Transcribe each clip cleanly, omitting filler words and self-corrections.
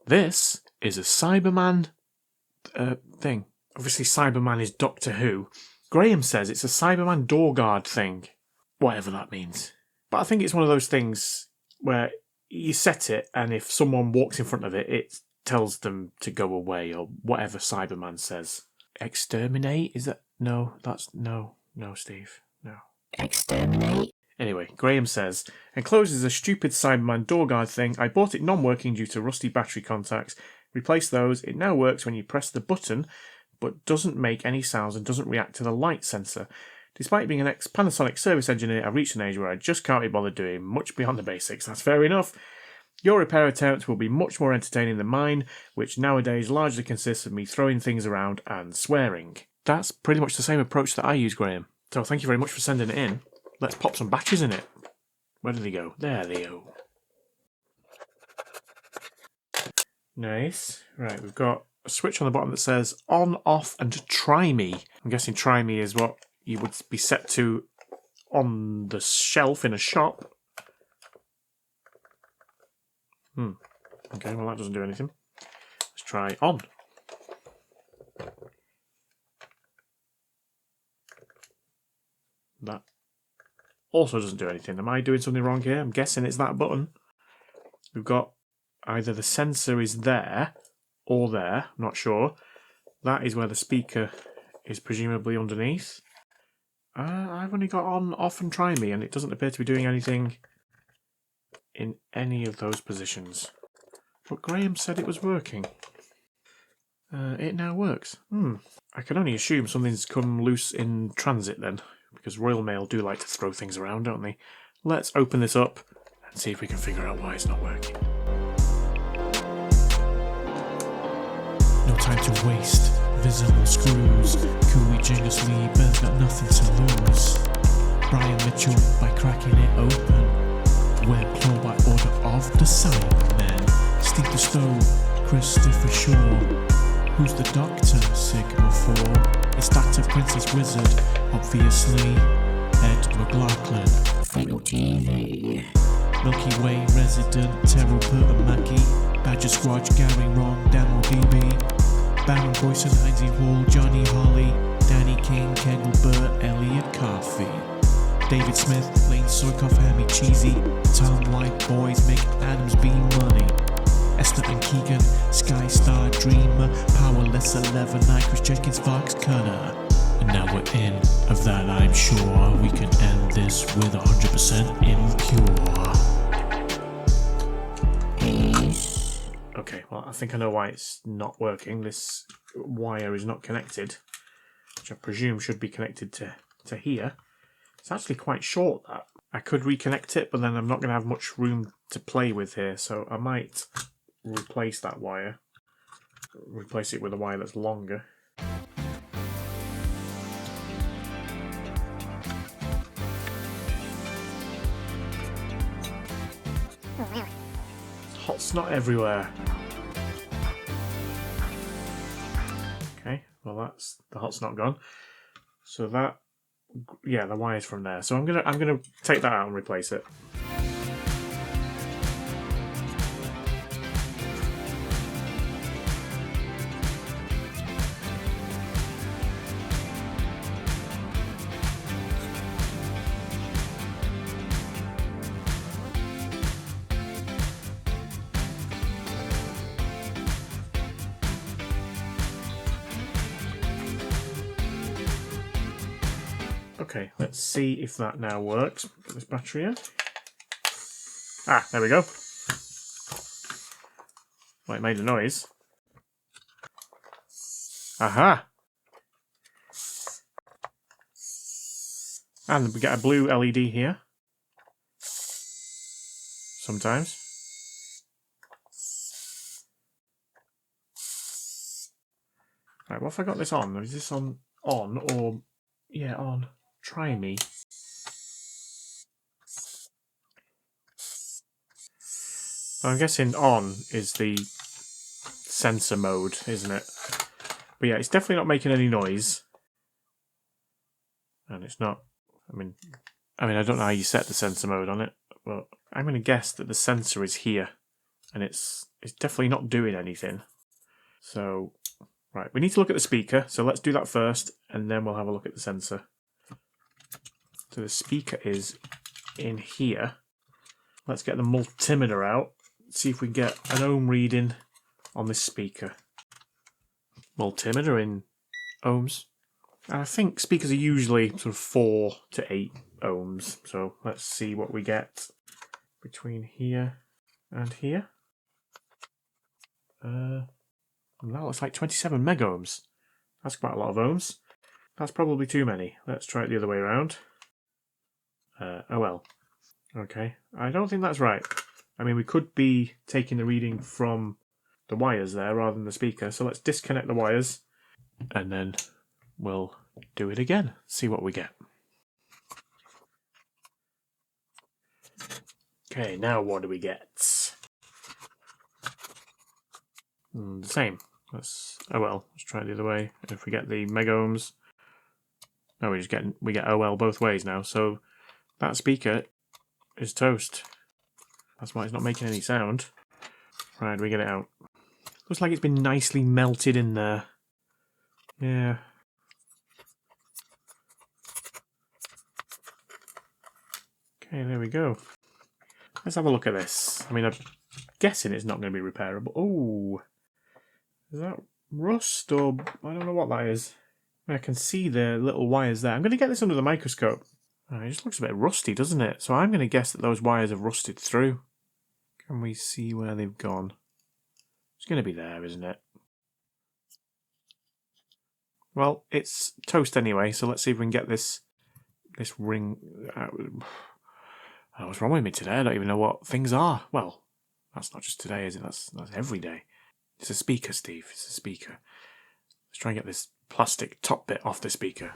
This is a Cyberman thing. Obviously, Cyberman is Doctor Who. Graham says it's a Cyberman door guard thing. Whatever that means. But I think it's one of those things where you set it, and if someone walks in front of it, it tells them to go away, or whatever Cyberman says. Exterminate? Is that... No, that's... No, Steve. No. Exterminate? Anyway, Graham says, enclosed is a stupid Cyberman door guard thing. I bought it non-working due to rusty battery contacts. Replace those. It now works when you press the button, but doesn't make any sounds and doesn't react to the light sensor. Despite being an ex-Panasonic service engineer, I've reached an age where I just can't be bothered doing much beyond the basics. That's fair enough. Your repair attempts will be much more entertaining than mine, which nowadays largely consists of me throwing things around and swearing. That's pretty much the same approach that I use, Graham. So thank you very much for sending it in. Let's pop some batteries in it. Where did they go? There they go. Nice. Right, we've got a switch on the bottom that says on, off, and try me. I'm guessing try me is what you would be set to on the shelf in a shop. Okay, well that doesn't do anything. Let's try on. That also doesn't do anything. Am I doing something wrong here? I'm guessing it's that button. We've got either the sensor is there or there. I'm not sure. That is where the speaker is presumably underneath. I've only got on, off, and try me, and it doesn't appear to be doing anything in any of those positions. But Graham said it was working. It now works. I can only assume something's come loose in transit then, because Royal Mail do like to throw things around, don't they? Let's open this up and see if we can figure out why it's not working. No time to waste. Visible screws. Cooey Jingles Lieber's got nothing to lose. Brian Mitchell by cracking it open. Web claw by order of the Cyberman. Steve the Stove. Christopher Shaw. Who's the Doctor? Sigma 4. It's Dr. Princess Wizard. Obviously. Ed McLaughlin. Final TV. Milky Way resident. Terrell Burton Mackey. Badger Squatch. Gary Ron. Daniel DB. Baron Boyson, Heinzie Hall, Johnny Holly, Danny King, Kendall Burt, Elliot Coffey, David Smith, Lane Soykoff, Hammy Cheesy, Tom White Boys, Mick Adams, B Money, Esther and Keegan, Sky Star Dreamer, Powerless 11, Chris Jenkins, Fox Cutter. And now we're in, of that I'm sure, we can end this with 100% impure. Peace. Okay, well, I think I know why it's not working. This wire is not connected, which I presume should be connected to here. It's actually quite short, that. I could reconnect it, but then I'm not going to have much room to play with here, so I might replace that wire. Replace it with a wire that's longer. Hot snot everywhere. Okay, well that's the hot snot gone. So that, yeah, the wire's from there. So I'm gonna take that out and replace it. Okay, let's see if that now works. Put this battery in. Ah, there we go. Well, it made a noise. Aha! And we get a blue LED here. Sometimes. Right, what if I got this on? Is this on or... Yeah, on. Try me. I'm guessing on is the sensor mode, isn't it? But yeah, it's definitely not making any noise. And it's not... I mean, I don't know how you set the sensor mode on it, but I'm going to guess that the sensor is here. And it's it's definitely not doing anything. So, right, we need to look at the speaker. So let's do that first, and then we'll have a look at the sensor. So the speaker is in here. Let's get the multimeter out. See if we can get an ohm reading on this speaker. Multimeter in ohms. And I think speakers are usually sort of 4 to 8 ohms. So let's see what we get between here and here. That looks like 27 megohms. That's quite a lot of ohms. That's probably too many. Let's try it the other way around. Oh well. Okay. I don't think that's right. I mean, we could be taking the reading from the wires there rather than the speaker. So let's disconnect the wires and then we'll do it again. See what we get. Okay, now what do we get? The same. Oh well, let's try it the other way. If we get the megohms, no, we get OL both ways now. So that speaker is toast. That's why it's not making any sound. Right, we get it out. Looks like it's been nicely melted in there. Yeah. Okay, there we go. Let's have a look at this. I mean, I'm guessing it's not going to be repairable. Oh, is that rust or I don't know what that is. I can see the little wires there. I'm going to get this under the microscope. Oh, it just looks a bit rusty, doesn't it? So I'm going to guess that those wires have rusted through. Can we see where they've gone? It's going to be there, isn't it? Well, it's toast anyway, so let's see if we can get this ring out. Oh, what's wrong with me today? I don't even know what things are. Well, that's not just today, is it? That's every day. It's a speaker, Steve. It's a speaker. Let's try and get this plastic top bit off the speaker.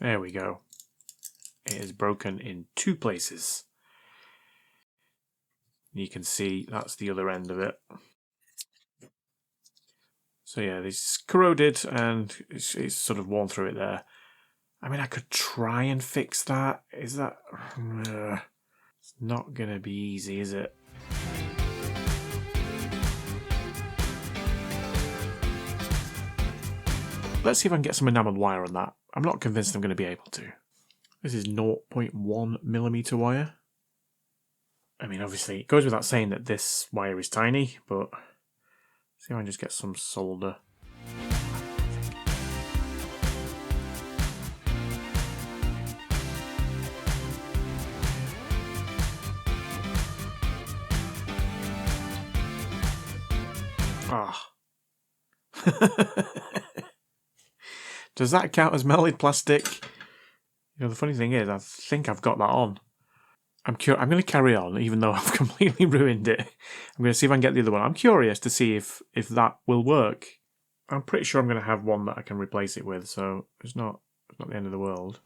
There we go. It is broken in 2 places. You can see that's the other end of it. So yeah, it's corroded and it's sort of worn through it there. I mean, I could try and fix that. Is that... it's not going to be easy, is it? Let's see if I can get some enameled wire on that. I'm not convinced I'm going to be able to. This is 0.1mm wire. I mean, obviously, it goes without saying that this wire is tiny, but see if I can just get some solder. Ah. Does that count as melted plastic? You know, the funny thing is, I think I've got that on. I'm going to carry on, even though I've completely ruined it. I'm going to see if I can get the other one. I'm curious to see if that will work. I'm pretty sure I'm going to have one that I can replace it with, so it's not the end of the world.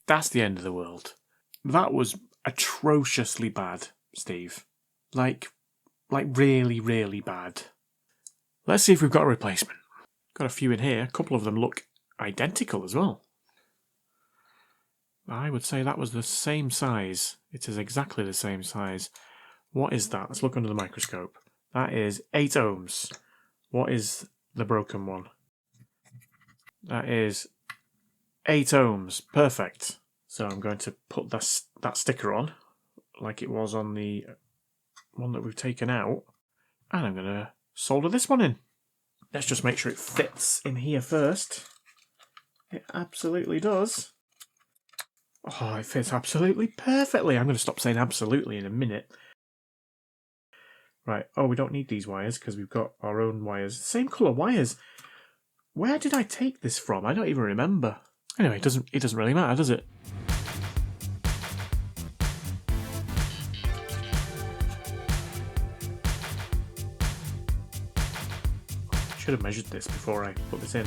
That's the end of the world. That was atrociously bad, Steve. Like really, really bad. Let's see if we've got a replacement. Got a few in here. A couple of them look identical as well. I would say that was the same size. It is exactly the same size. What is that? Let's look under the microscope. That is 8 ohms. What is the broken one? That is 8 ohms. Perfect. So I'm going to put that sticker on, like it was on the one that we've taken out. And I'm going to solder this one in. Let's just make sure it fits in here first. It absolutely does. Oh, it fits absolutely perfectly. I'm going to stop saying absolutely in a minute. Right. Oh, we don't need these wires because we've got our own wires. Same colour wires. Where did I take this from? I don't even remember. Anyway, it doesn't really matter, does it? Should have measured this before I put this in,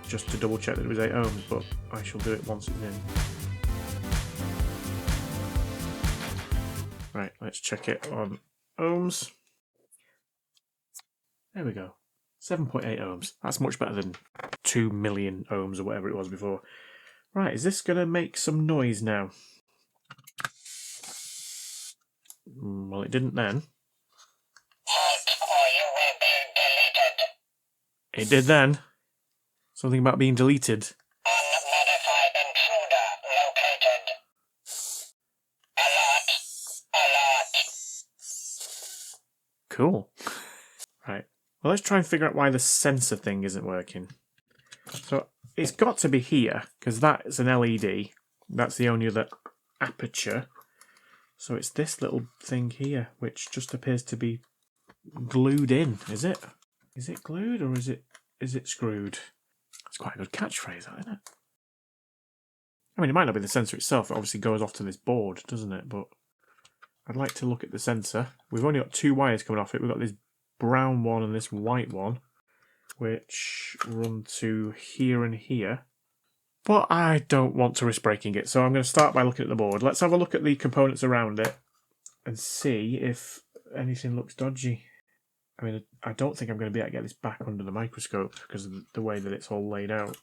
just to double check that it was 8 ohms, but I shall do it once it's in. Right, let's check it on ohms. There we go. 7.8 ohms. That's much better than 2 million ohms or whatever it was before. Right, is this going to make some noise now? Well, it didn't then. It did then. Something about being deleted. Unmodified intruder located. Alert. Cool. Right. Well, let's try and figure out why the sensor thing isn't working. So it's got to be here, because that's an LED. That's the only other aperture. So it's this little thing here, which just appears to be glued in. Is it? Is it glued or is it screwed? That's quite a good catchphrase, isn't it? I mean, it might not be the sensor itself. It obviously goes off to this board, doesn't it? But I'd like to look at the sensor. We've only got 2 wires coming off it. We've got this brown one and this white one, which run to here and here. But I don't want to risk breaking it, so I'm going to start by looking at the board. Let's have a look at the components around it and see if anything looks dodgy. I mean, I don't think I'm going to be able to get this back under the microscope because of the way that it's all laid out.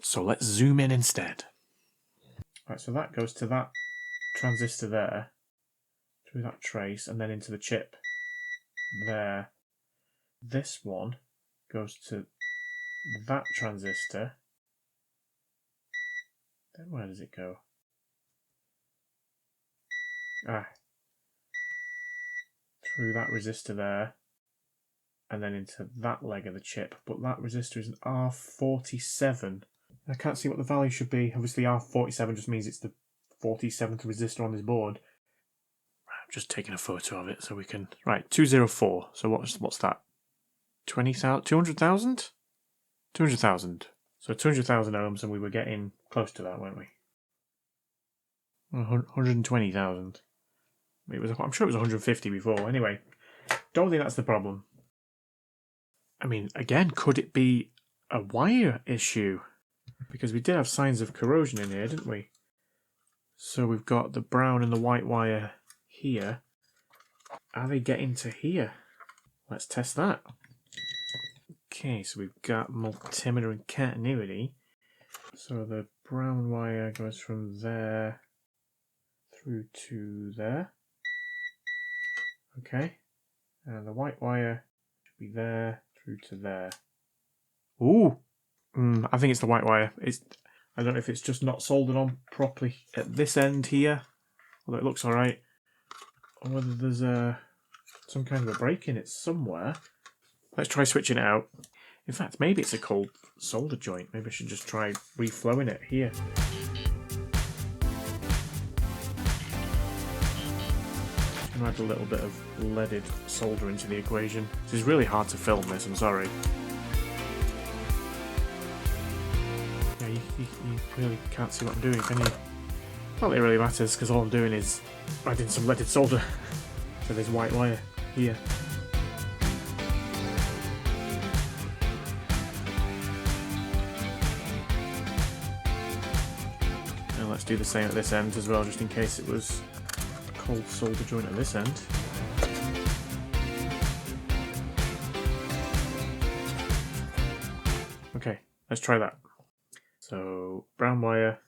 So let's zoom in instead. Right, so that goes to that transistor there, through that trace, and then into the chip there. This one goes to that transistor. Then where does it go? Through that resistor there, and then into that leg of the chip. But that resistor is an R47. I can't see what the value should be. Obviously R47 just means it's the 47th resistor on this board. I'm just taking a photo of it so we can... Right, 204. So what's that? 20,000? 200,000? 200,000. So 200,000 ohms, and we were getting close to that, weren't we? 120,000. I'm sure it was 150 before. Anyway, don't think that's the problem. I mean, again, could it be a wire issue? Because we did have signs of corrosion in here, didn't we? So we've got the brown and the white wire here. Are they getting to here? Let's test that. Okay, so we've got multimeter and continuity. So the brown wire goes from there through to there. Okay. And the white wire should be there through to there. Ooh! I think it's the white wire. I don't know if it's just not soldered on properly at this end here, although it looks alright, or whether there's some kind of a break in it somewhere. Let's try switching it out. In fact, maybe it's a cold solder joint. Maybe I should just try reflowing it here. I'm going to add a little bit of leaded solder into the equation. This is really hard to film this, I'm sorry. Yeah, you really can't see what I'm doing, can you? Not that it really matters, because all I'm doing is adding some leaded solder to this white wire here. And let's do the same at this end as well, just in case it was a cold solder joint at this end. Okay, let's try that. So, brown wire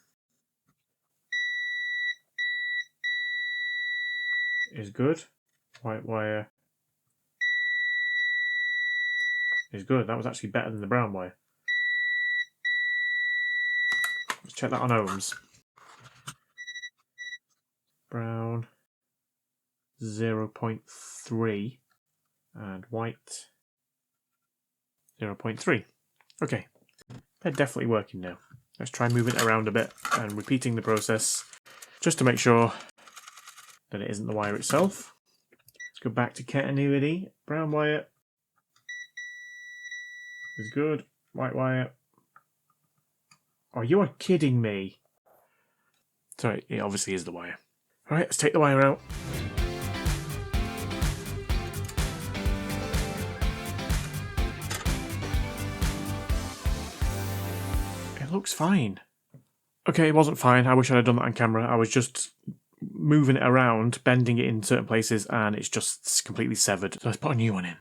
is good. White wire is good. That was actually better than the brown wire. Let's check that on ohms. Brown 0.3 and white 0.3. Okay, they're definitely working now. Let's try moving it around a bit and repeating the process just to make sure that it isn't the wire itself. Let's go back to continuity. Brown wire is good. White wire. Oh, you are kidding me. Sorry, it obviously is the wire. Alright, let's take the wire out. It looks fine. Okay, it wasn't fine. I wish I'd have done that on camera. I was just moving it around, bending it in certain places, and it's just completely severed. So let's put a new one in.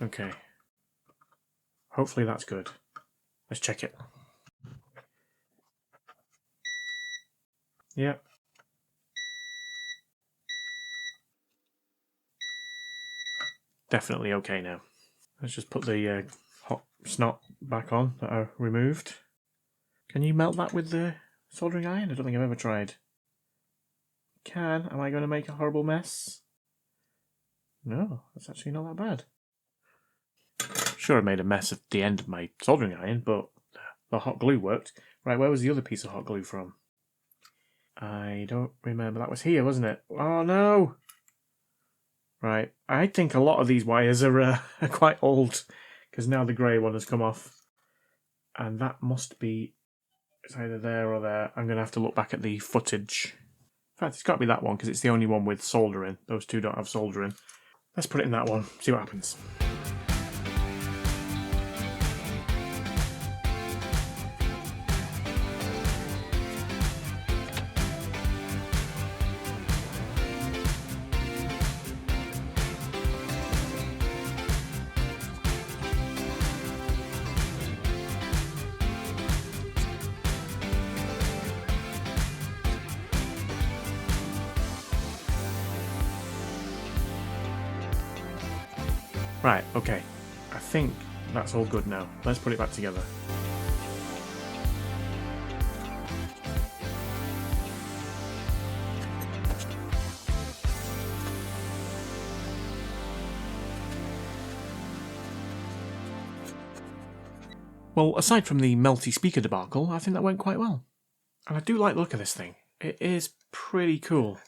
Okay. Hopefully that's good. Let's check it. Yep. Definitely okay now. Let's just put the hot snot back on that I removed. Can you melt that with the soldering iron? I don't think I've ever tried. Can. Am I going to make a horrible mess? No, that's actually not that bad. Sure, I made a mess at the end of my soldering iron, but the hot glue worked. Right, where was the other piece of hot glue from? I don't remember. That was here, wasn't it? Oh, no! Right, I think a lot of these wires are quite old, because now the grey one has come off. And that must be... It's either there or there. I'm going to have to look back at the footage. In fact, it's got to be that one, because it's the only one with soldering. Those two don't have soldering. Let's put it in that one, see what happens. Right, okay. I think that's all good now. Let's put it back together. Well, aside from the melty speaker debacle, I think that went quite well. And I do like the look of this thing. It is pretty cool.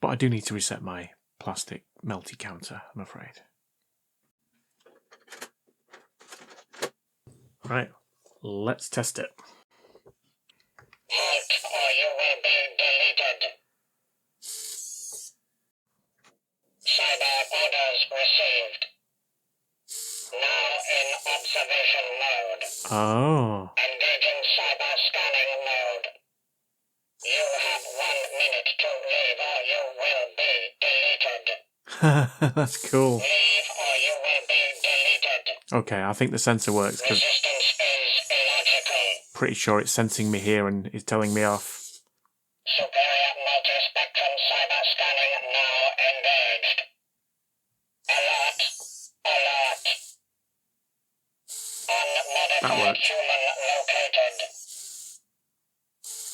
But I do need to reset my plastic melty counter, I'm afraid. Right, let's test it. Halt or you will be deleted. Cyber orders received. Now in observation mode. Oh. Engaging cyber scanning mode. You have 1 minute to leave or you will be deleted. That's cool. Leave or you will be deleted. Okay, I think the sensor works because Resistance is illogical. pretty sure it's sensing me here and is telling me off. Superior multi-spectrum cyber scanning now engaged. Alert. Alert. That Unmodified worked. human located.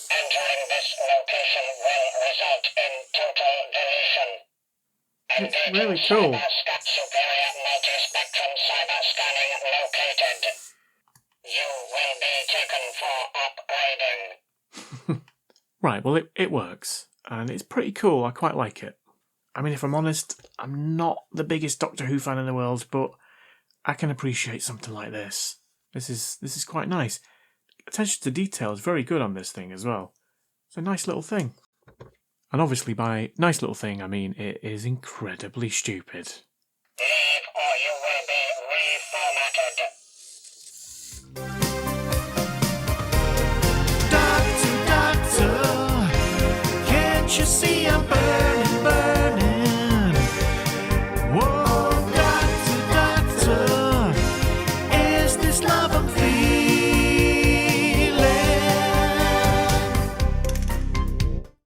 Entering this location will result in total deletion. It's really cool. Superior multi-spectrum cyber scanning located. You will be taken for upgrading. Right, well it works. And it's pretty cool, I quite like it. I mean, if I'm honest, I'm not the biggest Doctor Who fan in the world, but I can appreciate something like this. This is quite nice. Attention to detail is very good on this thing as well. It's a nice little thing. And obviously by nice little thing, I mean it is incredibly stupid. Leave or you will be reformatted. Doctor, can't you see I'm burning?